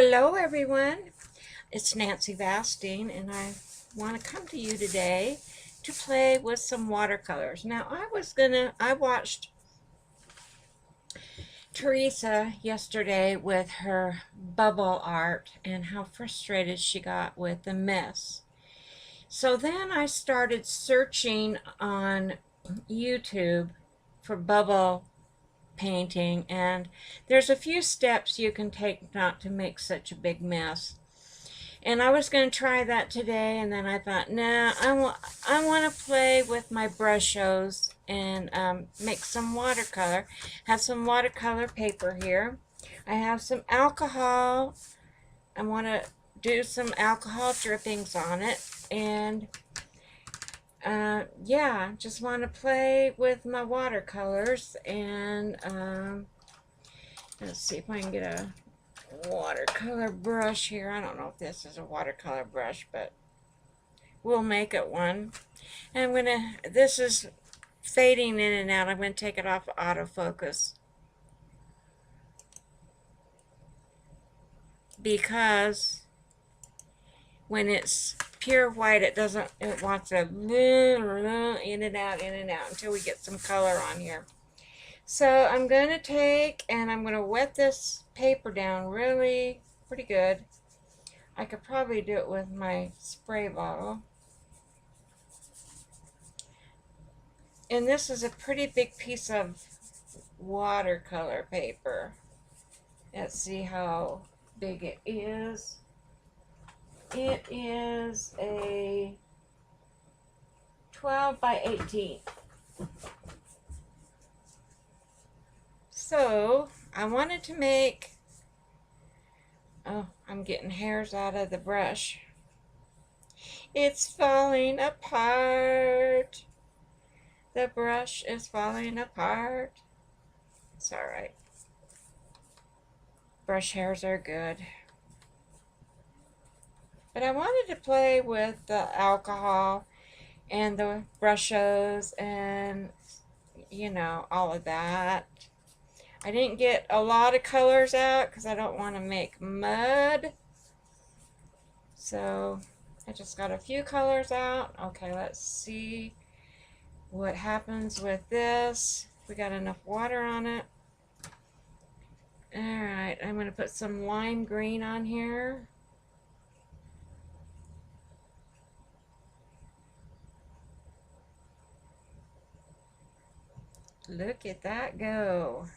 Hello everyone, it's Nancy Vastine and I want to come to you today to play with some watercolors. Now I watched Teresa yesterday with her bubble art and how frustrated she got with the mess. So then I started searching on YouTube for bubble painting, and there's a few steps you can take not to make such a big mess. And I was going to try that today, and then I thought, nah, I want to play with my Brushos and make some watercolor. Have some watercolor paper here. I have some alcohol. I want to do some alcohol drippings on it, and yeah, just want to play with my watercolors. And let's see if I can get a watercolor brush here. I don't know if this is a watercolor brush, but we'll make it one. And this is fading in and out. I'm going to take it off autofocus because when it's pure white, it wants to in and out until we get some color on here. So I'm going to take and I'm going to wet this paper down really pretty good. I could probably do it with my spray bottle. And this is a pretty big piece of watercolor paper. Let's see how big it is. It is a 12 by 18. So I wanted to make, oh, I'm getting hairs out of the brush. It's falling apart. The brush is falling apart. It's all right. Brush hairs are good. But I wanted to play with the alcohol and the Brushos and, you know, all of that. I didn't get a lot of colors out because I don't want to make mud. So I just got a few colors out. Okay, let's see what happens with this. We got enough water on it. Alright, I'm going to put some lime green on here. Look at that go.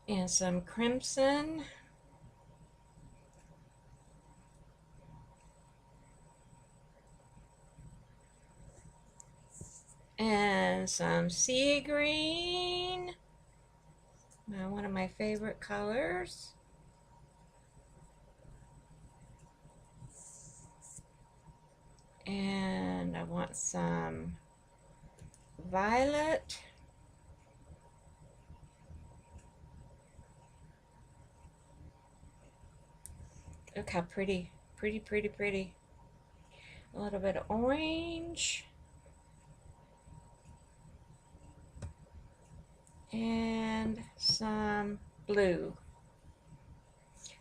And some crimson. And some sea green. Now, one of my favorite colors. And I want some violet. Look how pretty, pretty. A little bit of orange. And some blue.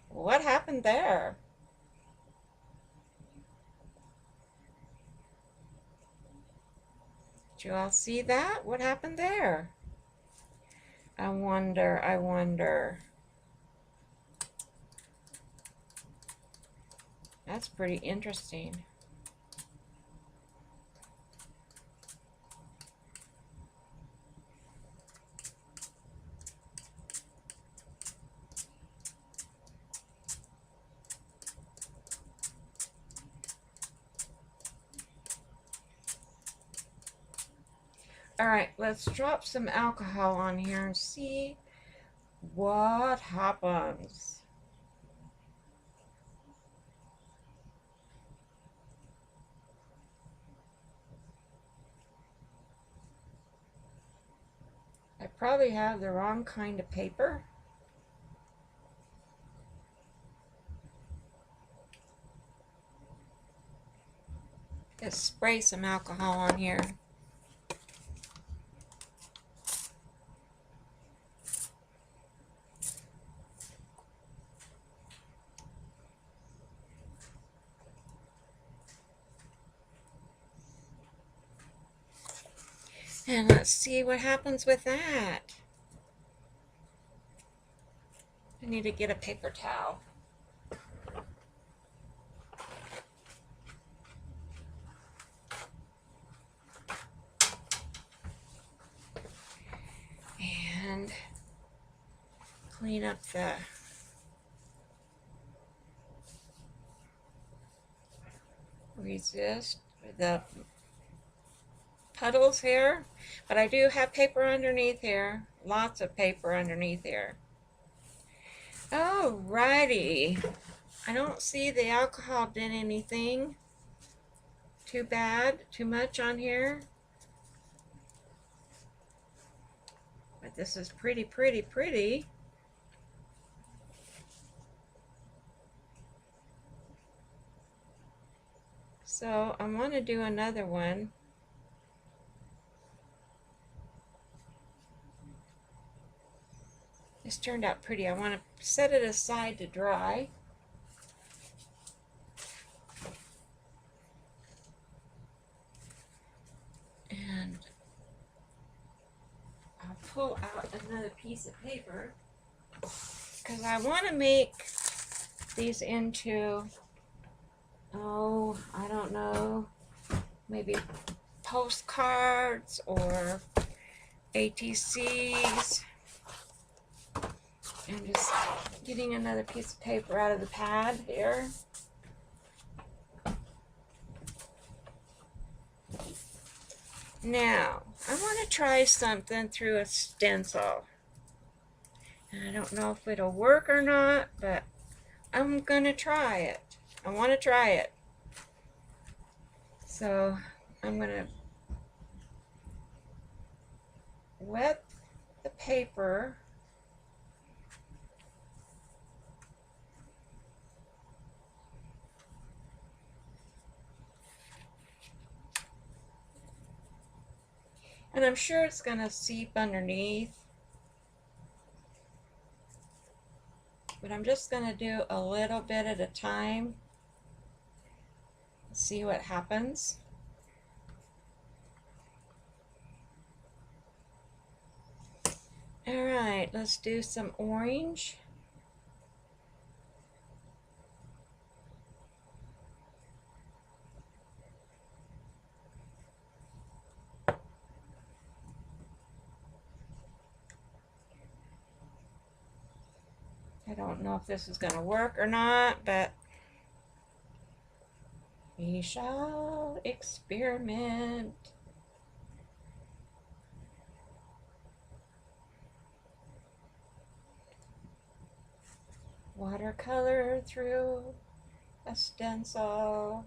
What happened there? Did you all see that? What happened there? I wonder. That's pretty interesting. Alright, let's drop some alcohol on here and see what happens. I probably have the wrong kind of paper. Just spray some alcohol on here. And let's see what happens with that. I need to get a paper towel. And clean up the the puddles here. But I do have paper underneath here. Lots of paper underneath here. Alrighty. I don't see the alcohol did anything too bad, too much on here. But this is pretty, pretty, pretty. So I want to do another one. This turned out pretty. I want to set it aside to dry. And I'll pull out another piece of paper because I want to make these into, oh, I don't know, maybe postcards or ATCs. I'm just getting another piece of paper out of the pad here. Now, I want to try something through a stencil. And I don't know if it'll work or not, but I'm going to try it. I want to try it. So, I'm going to wet the paper. And I'm sure it's going to seep underneath. But I'm just going to do a little bit at a time. See what happens. Alright, let's do some orange. I don't know if this is going to work or not, but we shall experiment. Watercolor through a stencil.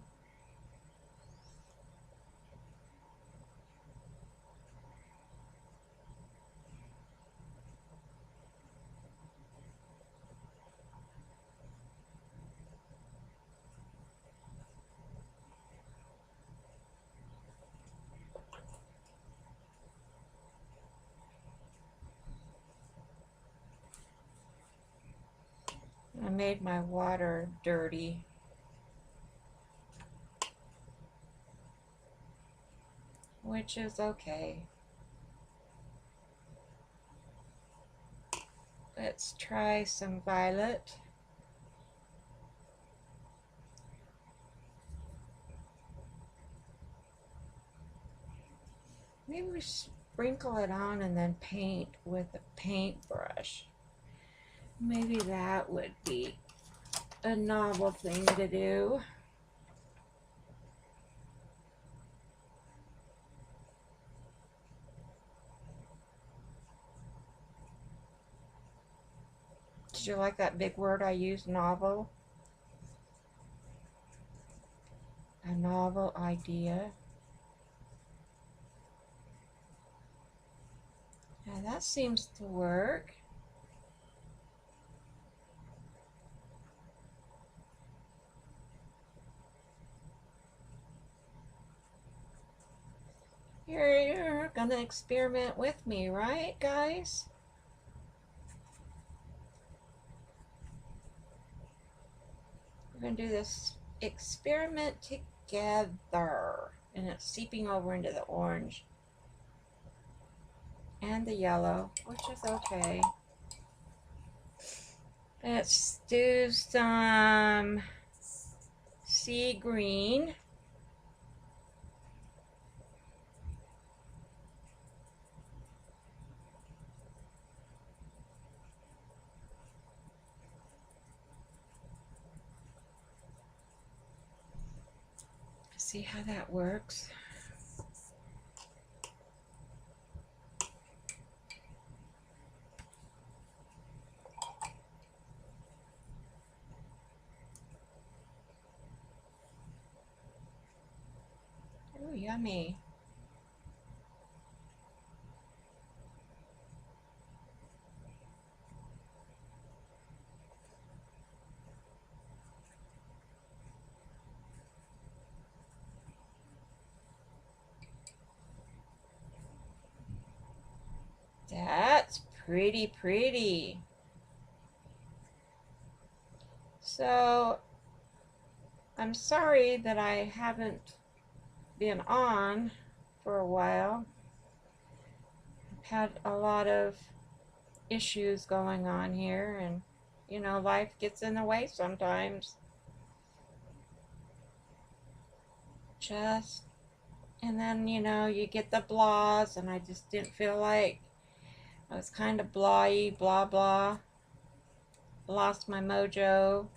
I made my water dirty. Which is okay. Let's try some violet. Maybe we sprinkle it on and then paint with a paintbrush. Maybe that would be a novel thing to do. Did you like that big word I used, novel? A novel idea. Now that seems to work. You're gonna experiment with me, right, guys? We're gonna do this experiment together. And it's seeping over into the orange. and the yellow, which is okay. Let's do some sea green. See how that works. Ooh, yummy. That's pretty. So, I'm sorry that I haven't been on for a while. I've had a lot of issues going on here, and you know, life gets in the way sometimes. Just, and then, you know, you get the blahs, and I just didn't feel like I was kind of blah-y, blah blah. Lost my mojo.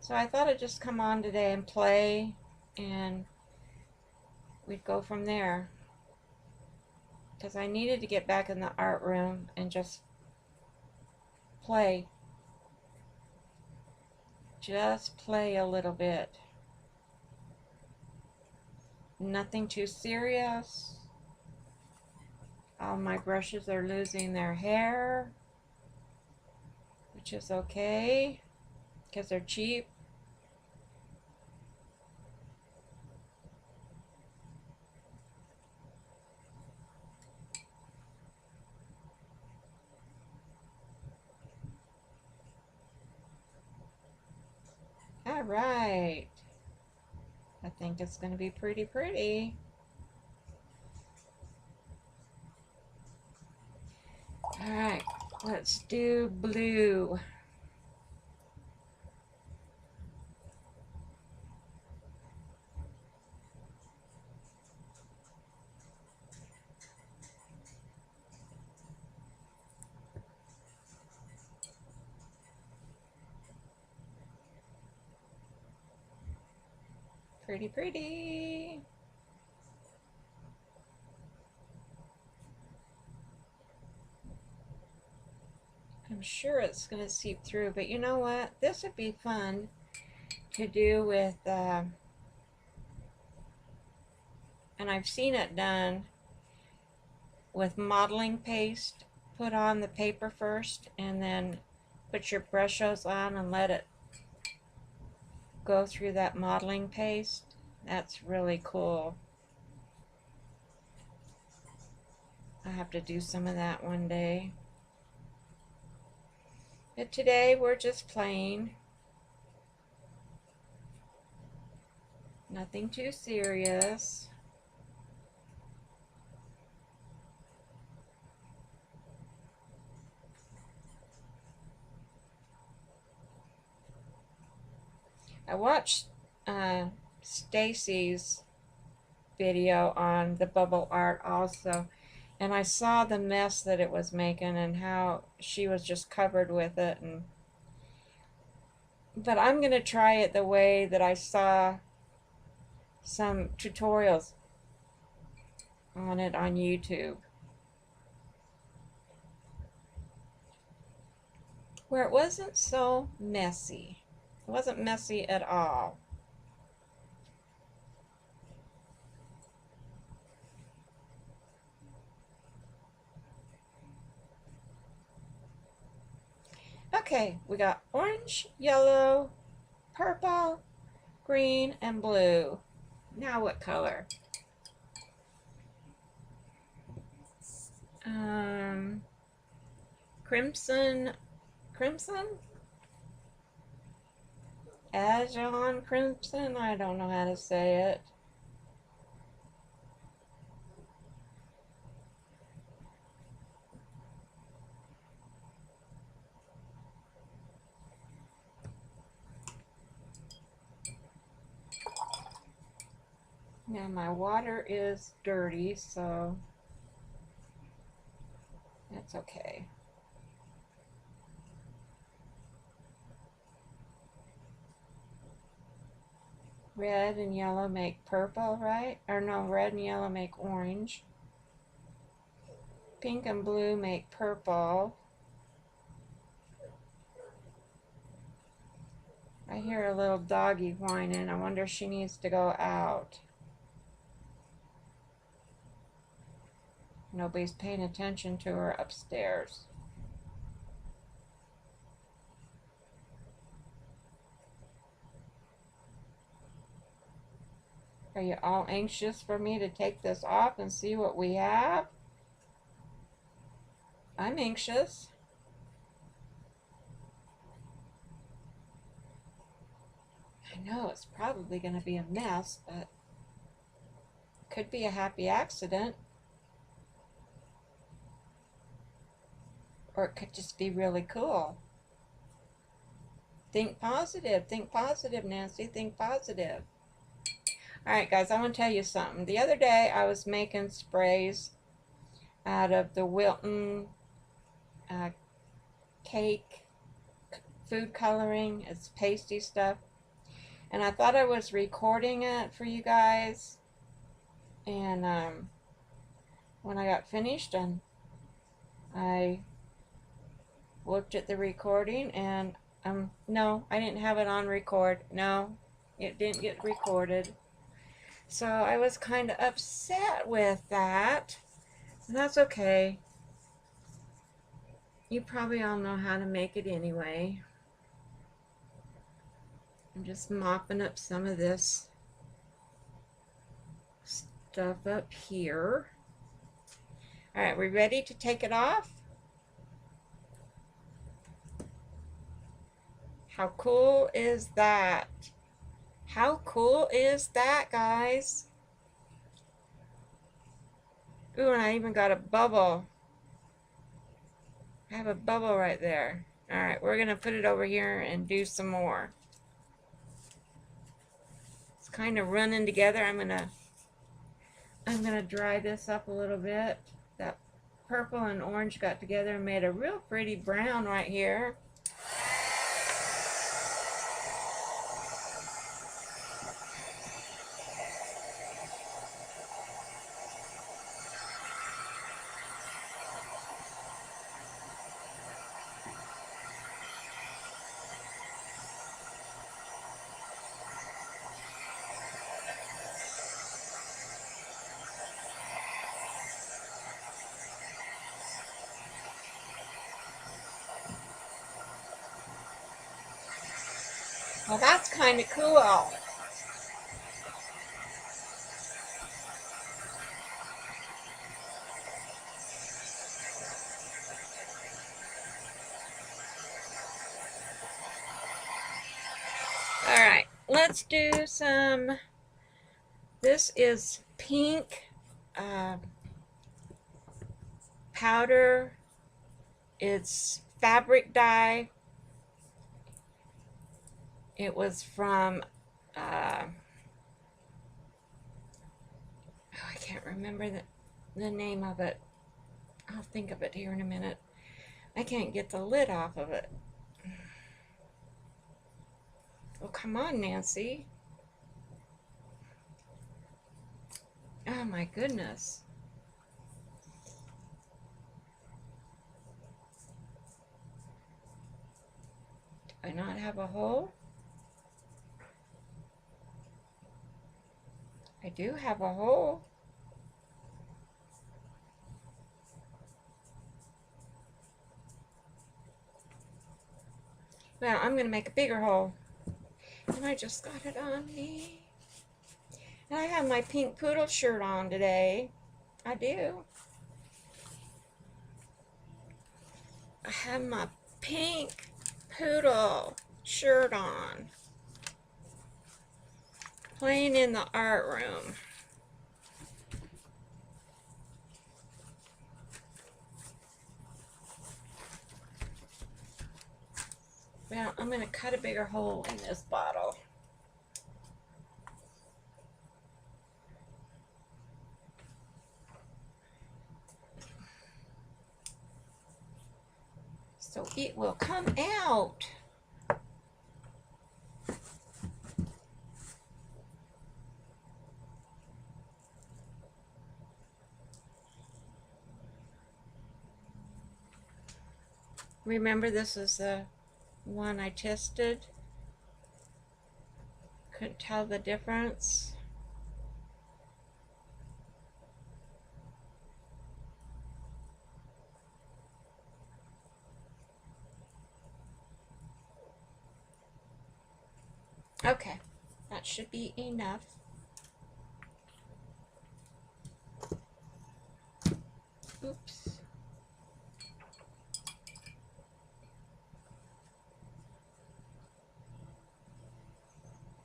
So I thought I'd just come on today and play, and we'd go from there. Because I needed to get back in the art room and just play. Just play a little bit. Nothing too serious. All my brushes are losing their hair, which is okay because they're cheap. All right. I think it's going to be pretty. All right, let's do blue. Pretty. I'm sure it's going to seep through, but you know what? This would be fun to do with, and I've seen it done with modeling paste. Put on the paper first and then put your Brushos on and let it go through that modeling paste. That's really cool. I have to do some of that one day. But today we're just playing. Nothing too serious. I watched Stacy's video on the bubble art also, and I saw the mess that it was making and how she was just covered with it. But I'm going to try it the way that I saw some tutorials on it on YouTube, where it wasn't so messy. It wasn't messy at all. Okay, we got orange, yellow, purple, green, and blue. Now what color? Crimson, Azon crimson, I don't know how to say it. Now my water is dirty, so that's okay. Red and yellow make purple, right? Or no, red and yellow make orange. Pink and blue make purple. I hear a little doggy whining. I wonder if she needs to go out. Nobody's paying attention to her upstairs. Are you all anxious for me to take this off and see what we have? I'm anxious. I know it's probably going to be a mess, but it could be a happy accident. Or it could just be really cool. Think positive. Think positive, Nancy. Think positive. Alright, guys, I want to tell you something. The other day, I was making sprays out of the Wilton cake food coloring. It's pasty stuff. And I thought I was recording it for you guys. And when I got finished, and I looked at the recording, and no, I didn't have it on record. No, it didn't get recorded. So I was kind of upset with that. And that's okay. You probably all know how to make it anyway. I'm just mopping up some of this stuff up here. All right, we ready to take it off? How cool is that? How cool is that, guys? Ooh, and I even got a bubble. I have a bubble right there. All right, we're gonna put it over here and do some more. It's kind of running together. I'm gonna dry this up a little bit. That purple and orange got together and made a real pretty brown right here. Well, that's kind of cool. Alright, let's do some, this is pink powder. It's fabric dye. It was from, oh, I can't remember the name of it. I'll think of it here in a minute. I can't get the lid off of it. Oh, come on, Nancy. Oh, my goodness. Do I not have a hole? I do have a hole. Well, I'm going to make a bigger hole. And I just got it on me. And I have my pink poodle shirt on today. I do. I have my pink poodle shirt on. Playing in the art room. Well, I'm going to cut a bigger hole in this bottle. so it will come out. Remember, this is the one I tested. Couldn't tell the difference. Okay, that should be enough. Oops.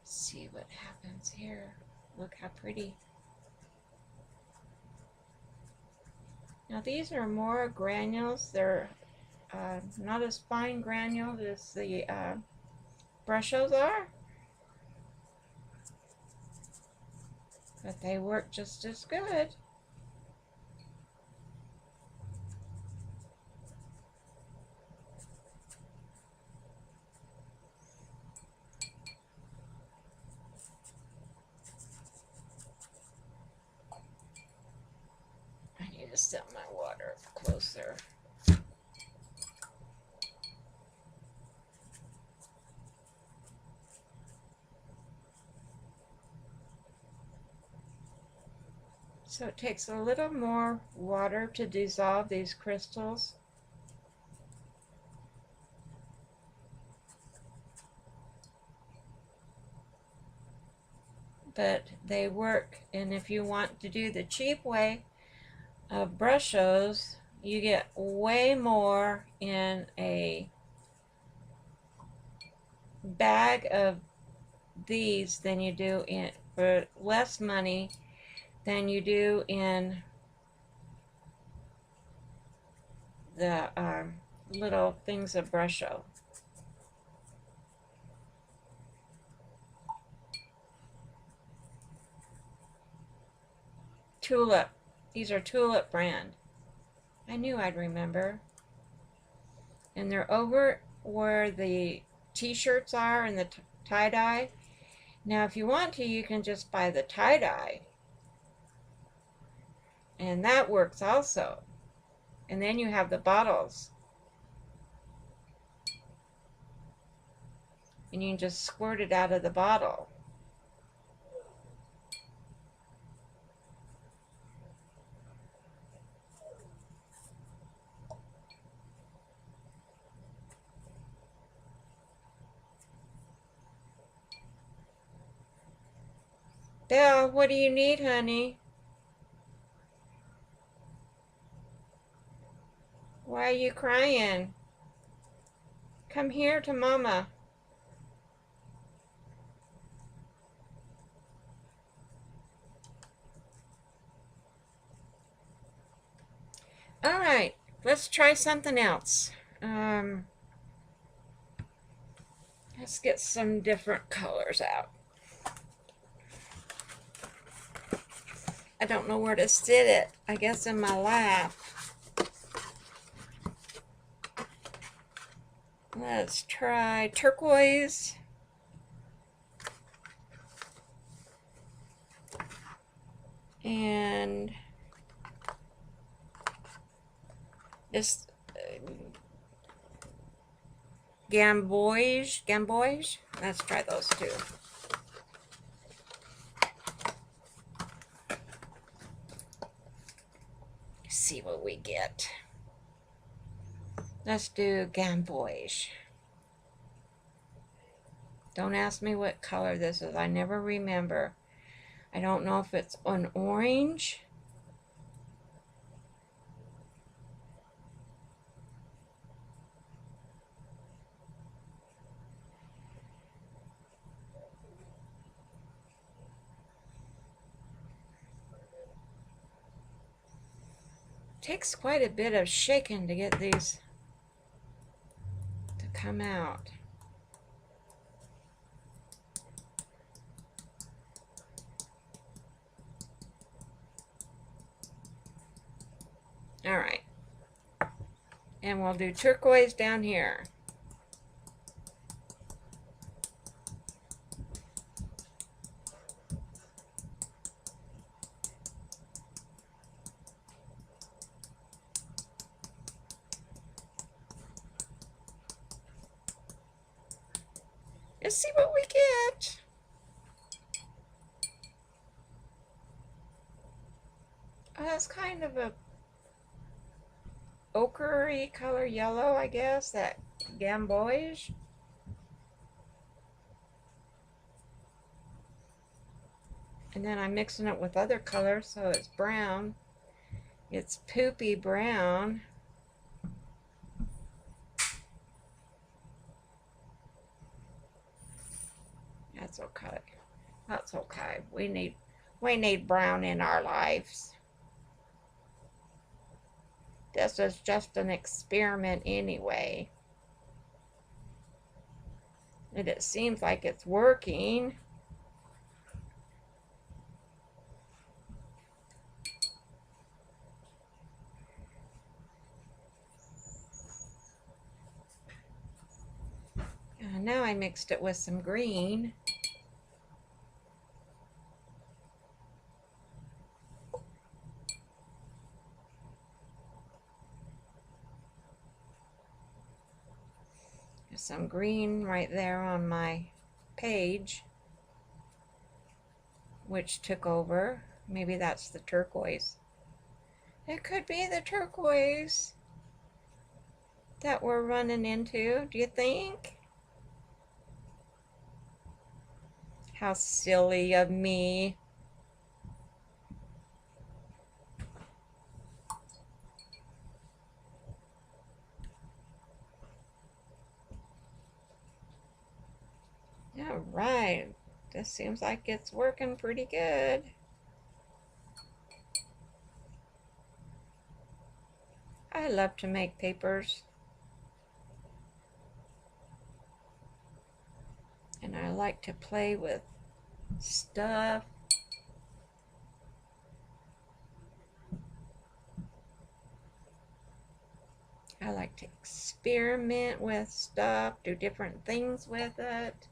See what happens here. Look how pretty. Now these are more granules. They're not as fine granuled as the Brushos are, but they work just as good. I need to set my water closer. So it takes a little more water to dissolve these crystals. But they work, and if you want to do the cheap way of Brushos, you get way more in a bag of these than you do in, for less money than you do in the little things of Brusho. Tulip. These are Tulip brand. I knew I'd remember. And they're over where the t-shirts are and the tie-dye. Now if you want to, you can just buy the tie-dye. And that works also. And then you have the bottles. And you can just squirt it out of the bottle. Belle, what do you need, honey? Why are you crying? Come here to Mama. All right, let's try something else. Let's get some different colors out. I don't know where to sit it. I guess in my lap. Let's try turquoise. And this gamboge. Let's try those two. See what we get. Let's do gamboge. Don't ask me what color this is. I never remember. I don't know if it's an orange. Takes quite a bit of shaking to get these to come out. All right. And we'll do turquoise down here. Let's see what we get. Oh, that's kind of a ochre-y color yellow, I guess, that gamboge. And then I'm mixing it with other colors, so it's brown. It's poopy brown. That's okay. That's okay. We need brown in our lives. This is just an experiment anyway. And it seems like it's working. Now I mixed it with some green. There's some green right there on my page, which took over. Maybe that's the turquoise. It could be the turquoise that we're running into, do you think? How silly of me. All right, this seems like it's working pretty good. I love to make papers. And I like to play with stuff. I like to experiment with stuff, do different things with it.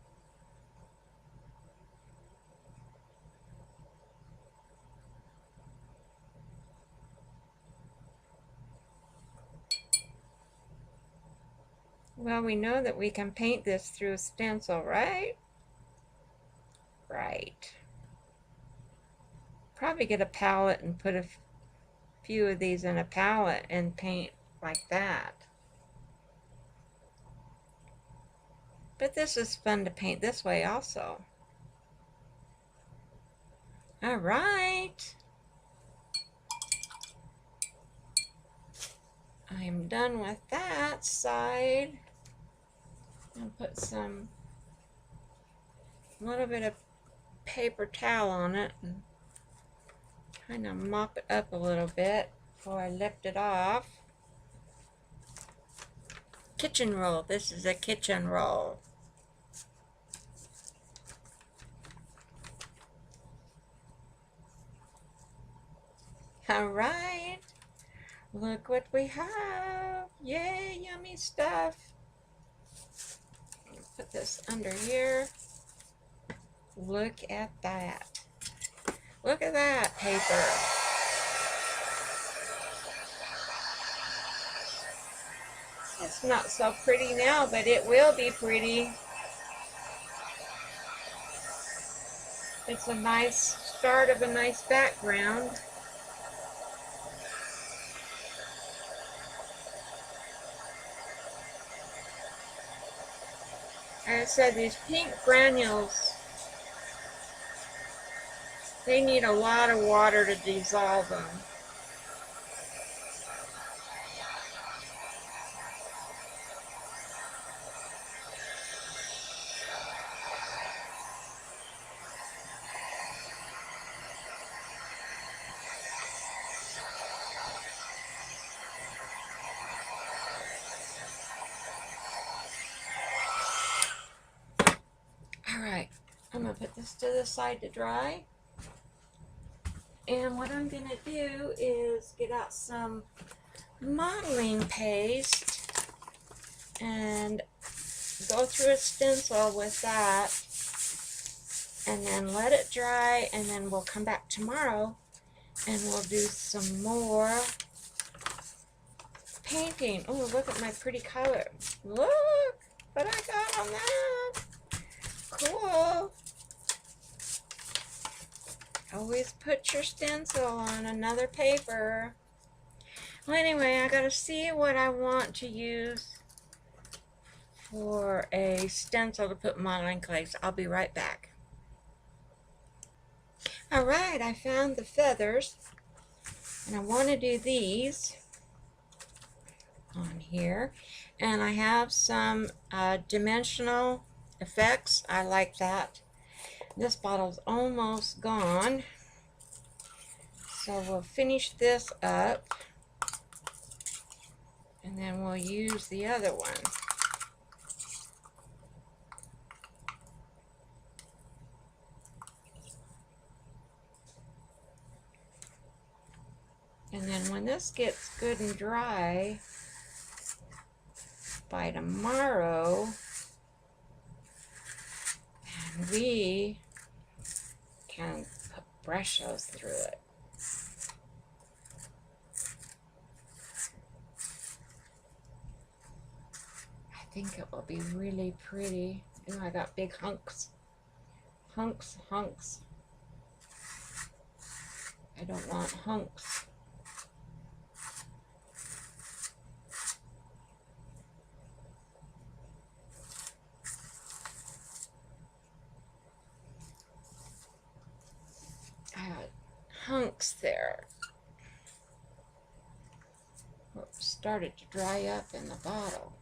Well, we know that we can paint this through a stencil, right? Right. Probably get a palette and put a few of these in a palette and paint like that. But this is fun to paint this way also. All right. I'm done with that side. I'll put some, a little bit of paper towel on it and kind of mop it up a little bit before I lift it off. Kitchen roll. This is a kitchen roll. All right. Look what we have. Yay, yummy stuff. Put this under here. Look at that. Look at that paper. It's not so pretty now, but it will be pretty. It's a nice start of a nice background. As I said, these pink granules, they need a lot of water to dissolve them. Alright, I'm going to put this to the side to dry. And what I'm going to do is get out some modeling paste and go through a stencil with that, and then let it dry, and then we'll come back tomorrow and we'll do some more painting. Oh, look at my pretty color. Look what I got on that. Cool. Always put your stencil on another paper. Well, anyway, I gotta see what I want to use for a stencil to put modeling clays. I'll be right back. Alright, I found the feathers, and I want to do these on here, and I have some dimensional effects. I like that. This bottle's almost gone, so we'll finish this up and then we'll use the other one. And then when this gets good and dry by tomorrow, and we can put Brushos through it. I think it will be really pretty. Oh, I got big hunks. Hunks. I don't want hunks. I got hunks there. Oops, started to dry up in the bottle.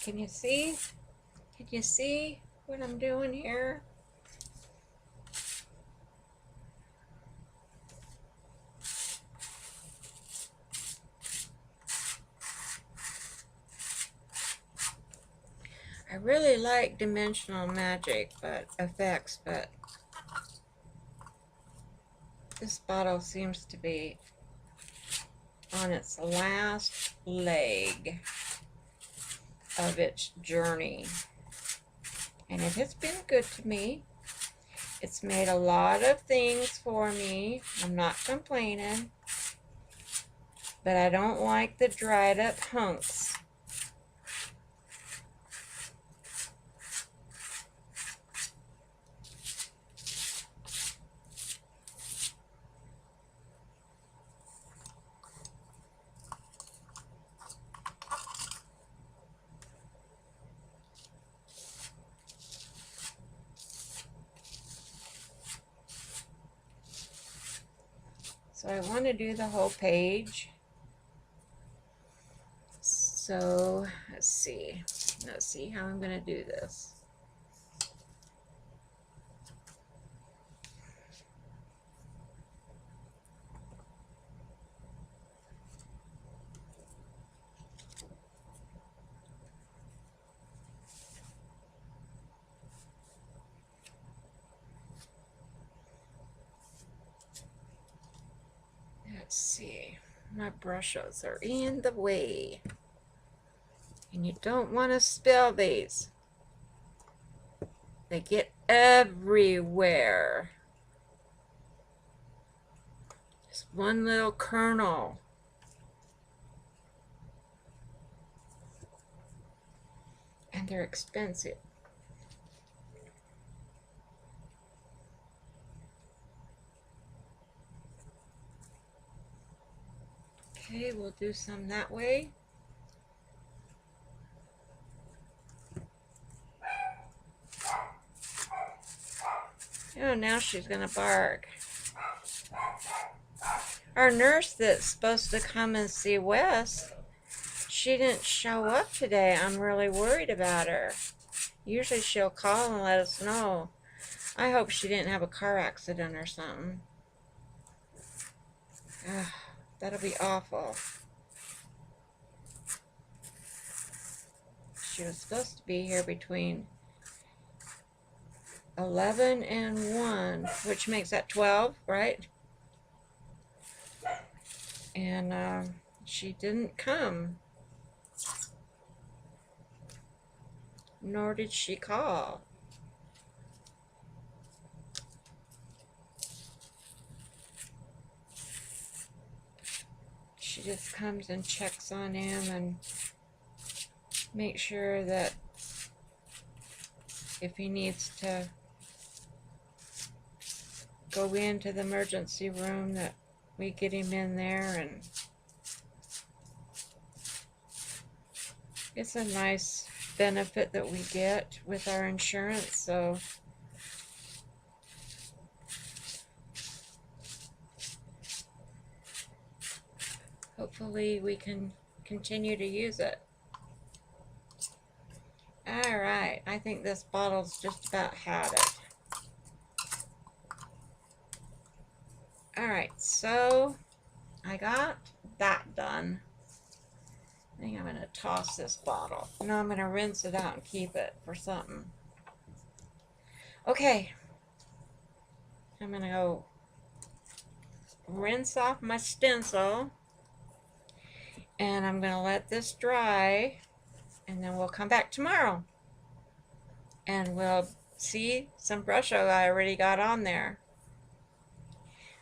Can you see? Can you see what I'm doing here? I really like dimensional magic, but effects, but this bottle seems to be on its last leg of its journey, and it has been good to me. It's made a lot of things for me. I'm not complaining, but I don't like the dried up hunks. So I want to do the whole page. So let's see how I'm going to do this. Let's see, my Brushos are in the way, and you don't want to spill these. They get everywhere. Just one little kernel. And they're expensive. Okay, we'll do some that way. Oh, now she's gonna bark. Our nurse that's supposed to come and see Wes, she didn't show up today. I'm really worried about her. Usually she'll call and let us know. I hope she didn't have a car accident or something. Ugh, that'll be awful. She was supposed to be here between 11 and 1, which makes that 12, right? And she didn't come, nor did she call. She just comes and checks on him and makes sure that if he needs to go into the emergency room that we get him in there. And it's a nice benefit that we get with our insurance, so hopefully we can continue to use it. Alright, I think this bottle's just about had it. Alright, so I got that done. I think I'm going to toss this bottle. No, I'm going to rinse it out and keep it for something. Okay. I'm going to go rinse off my stencil. And I'm going to let this dry. And then we'll come back tomorrow. And we'll see some Brusho I already got on there.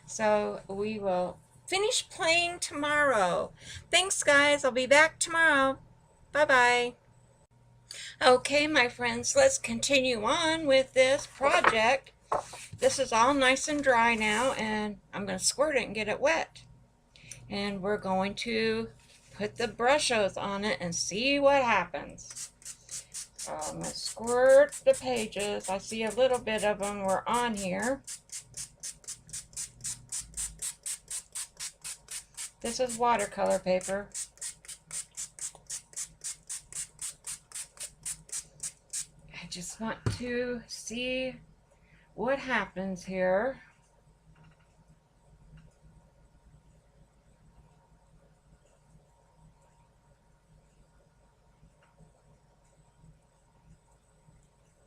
So we will finish playing tomorrow. Thanks, guys. I'll be back tomorrow. Bye-bye. Okay, my friends, let's continue on with this project. This is all nice and dry now, and I'm going to squirt it and get it wet. And we're going to put the Brushos on it and see what happens. So I'm going to squirt the pages. I see a little bit of them were on here. This is watercolor paper. I just want to see what happens here.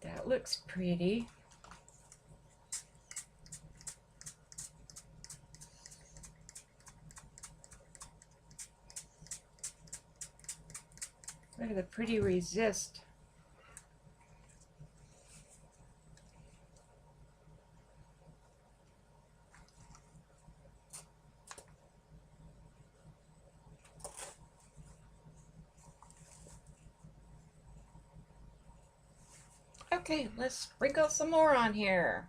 That looks pretty. Look at the pretty resist. Okay, let's sprinkle some more on here.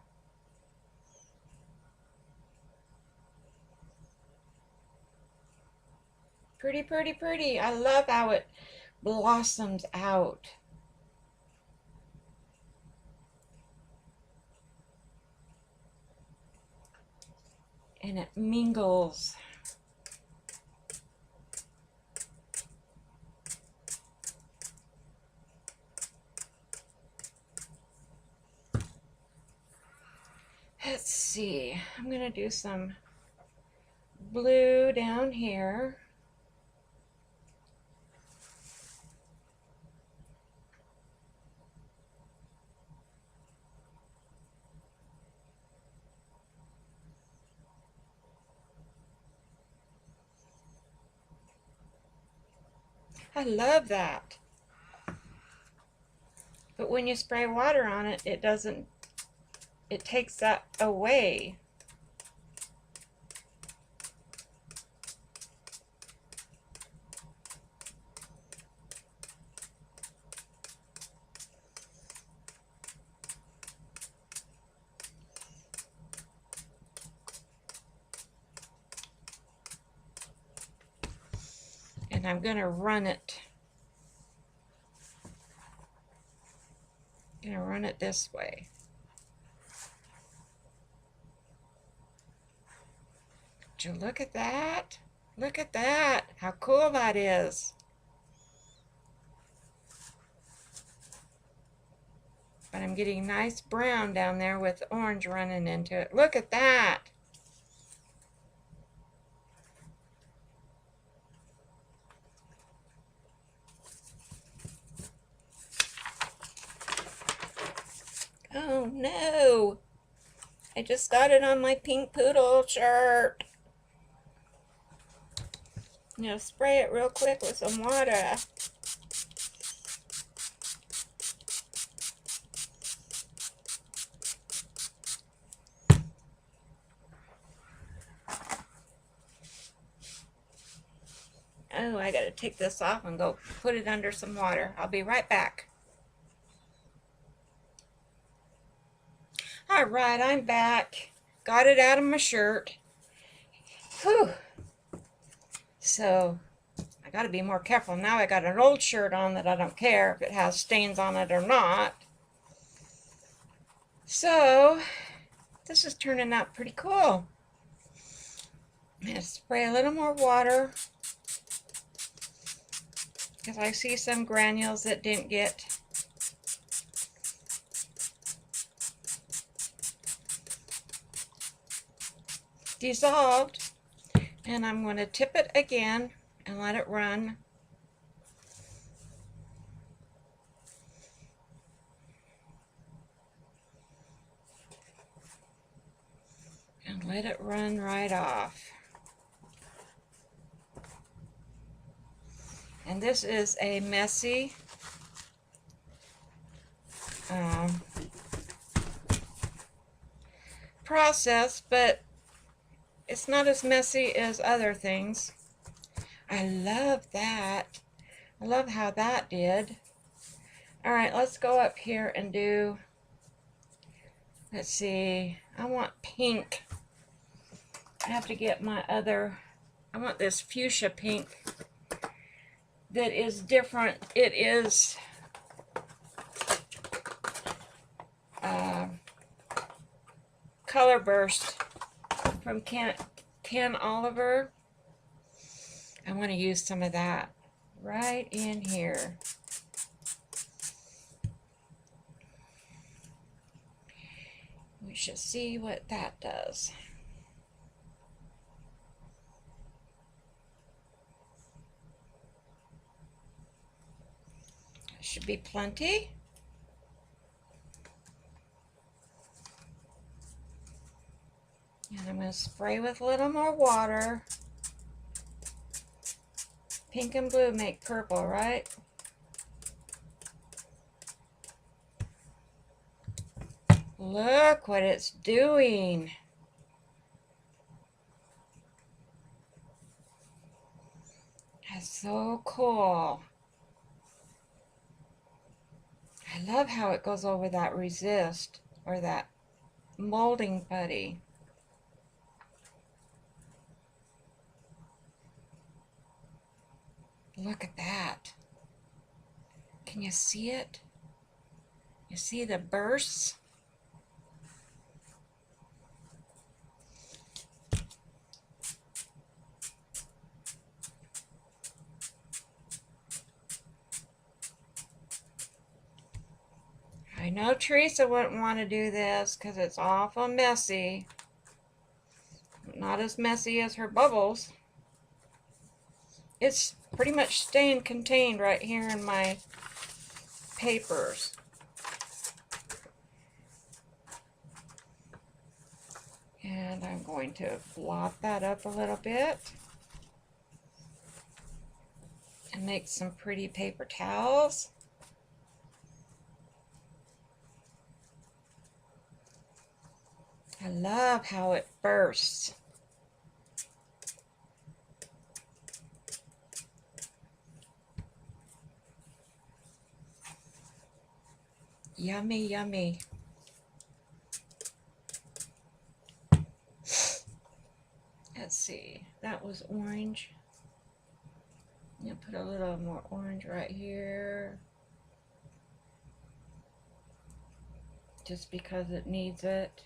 Pretty, pretty, pretty. I love how it blossoms out. And it mingles. Let's see. I'm going to do some blue down here. I love that. But when you spray water on it, it doesn't, it takes that away. And I'm going to run it. I'm going to run it this way. Would you look at that? Look at that. How cool that is. But I'm getting nice brown down there with orange running into it. Look at that. Oh no. I just got it on my pink poodle shirt. Spray it real quick with some water. Oh, I gotta take this off and go put it under some water. I'll be right back. All right, I'm back. Got it out of my shirt. Whew. So I got to be more careful. Now I got an old shirt on that I don't care if it has stains on it or not. So this is turning out pretty cool. I'm going to spray a little more water because I see some granules that didn't get dissolved. And I'm going to tip it again and let it run. And let it run right off. And this is a messy process, but it's not as messy as other things. I love that. I love how that did. All right, let's go up here and do, let's see, I want pink. I have to get my other, I want this fuchsia pink that is different. It is Color Burst from Ken Oliver. I want to use some of that right in here. We should see what that does. Should be plenty. And I'm going to spray with a little more water. Pink and blue make purple, right? Look what it's doing. That's so cool. I love how it goes over that resist or that molding putty. Look at that. Can you see it? You see the bursts? I know Teresa wouldn't want to do this because it's awful messy. Not as messy as her bubbles. It's pretty much staying contained right here in my papers. And I'm going to blot that up a little bit and make some pretty paper towels. I love how it bursts. Yummy, yummy. Let's see, that was orange. I'm gonna put a little more orange right here. Just because it needs it.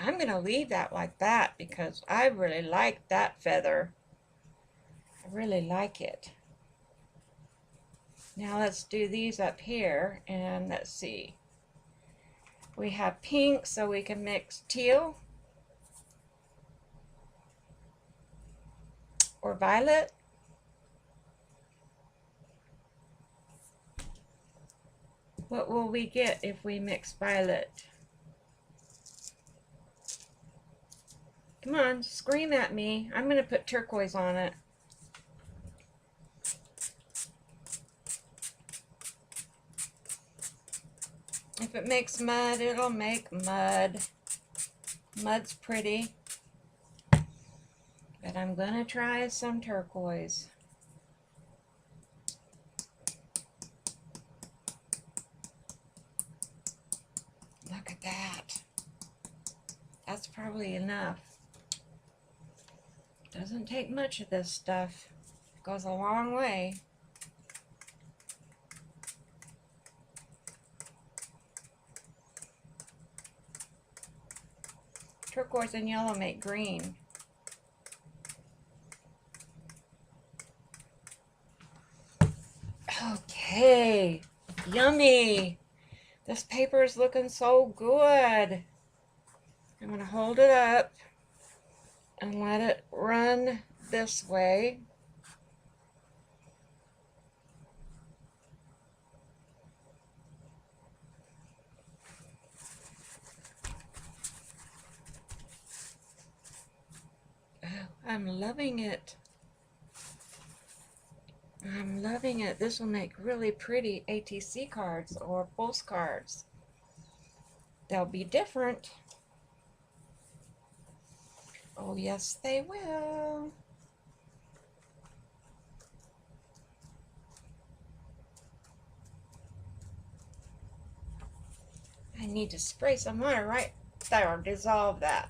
I'm going to leave that like that because I really like that feather. I really like it. Now let's do these up here, and let's see. We have pink, so we can mix teal or violet. What will we get if we mix violet? Come on, scream at me. I'm going to put turquoise on it. If it makes mud, it'll make mud. Mud's pretty. But I'm going to try some turquoise. Look at that. That's probably enough. Doesn't take much of this stuff. It goes a long way. Turquoise and yellow make green. Okay, yummy. This paper is looking so good. I'm going to hold it up and let it run this way. Oh, I'm loving it. I'm loving it. This will make really pretty ATC cards or postcards. They'll be different. Oh, yes, they will. I need to spray some water right there, dissolve that.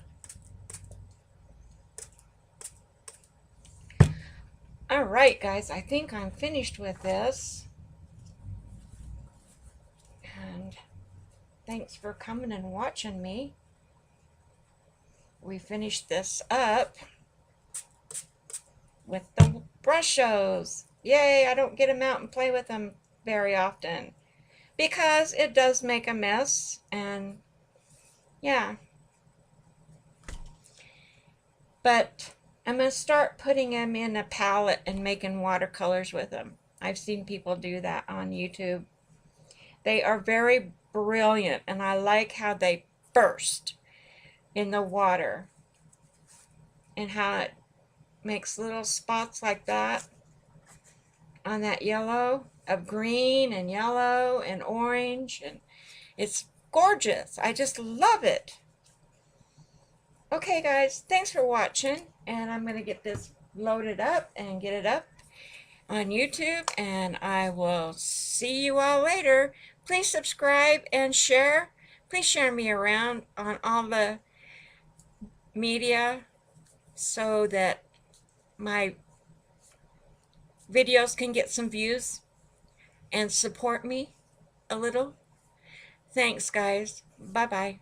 All right, guys, I think I'm finished with this. And thanks for coming and watching me. We finished this up with the Brushos. Yay, I don't get them out and play with them very often because it does make a mess, and yeah. But I'm going to start putting them in a palette and making watercolors with them. I've seen people do that on YouTube. They are very brilliant, and I like how they burst in the water and how it makes little spots like that on that yellow of green and yellow and orange, and it's gorgeous. I just love it. Okay, guys, thanks for watching, and I'm going to get this loaded up and get it up on YouTube, and I will see you all later. Please subscribe and share. Please share me around on all the media so that my videos can get some views and support me a little. Thanks, guys. Bye-bye.